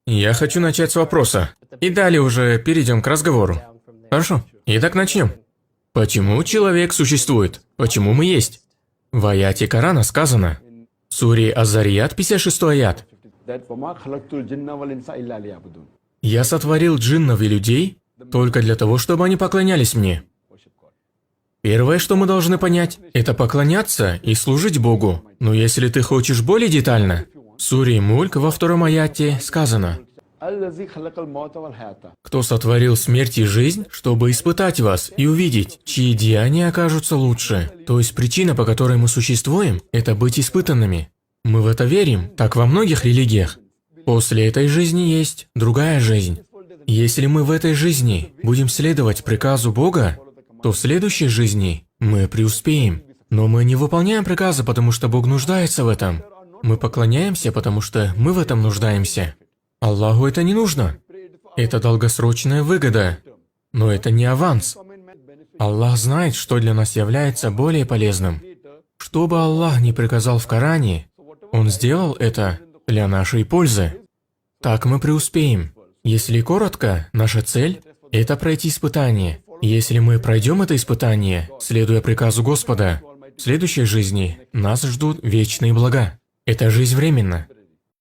Я хочу начать с вопроса. И далее уже перейдем к разговору. Хорошо? Итак, начнем. Почему человек существует? Почему мы есть? В аяте Корана сказано. Суре Аз-Зарият, 56 аят. «Я сотворил джиннов и людей только для того, чтобы они поклонялись мне». Первое, что мы должны понять, это поклоняться и служить Богу. Но если ты хочешь более детально, в суре Мульк во 2 аяте сказано. «Кто сотворил смерть и жизнь, чтобы испытать вас и увидеть, чьи деяния окажутся лучше». То есть причина, по которой мы существуем, это быть испытанными. Мы в это верим, так во многих религиях. После этой жизни есть другая жизнь. Если мы в этой жизни будем следовать приказу Бога, то в следующей жизни мы преуспеем. Но мы не выполняем приказы, потому что Бог нуждается в этом. Мы поклоняемся, потому что мы в этом нуждаемся. Аллаху это не нужно. Это долгосрочная выгода. Но это не аванс. Аллах знает, что для нас является более полезным. Что бы Аллах ни приказал в Коране, Он сделал это для нашей пользы. Так мы преуспеем. Если коротко, наша цель – это пройти испытание. Если мы пройдем это испытание, следуя приказу Господа, в следующей жизни нас ждут вечные блага. Эта жизнь временна.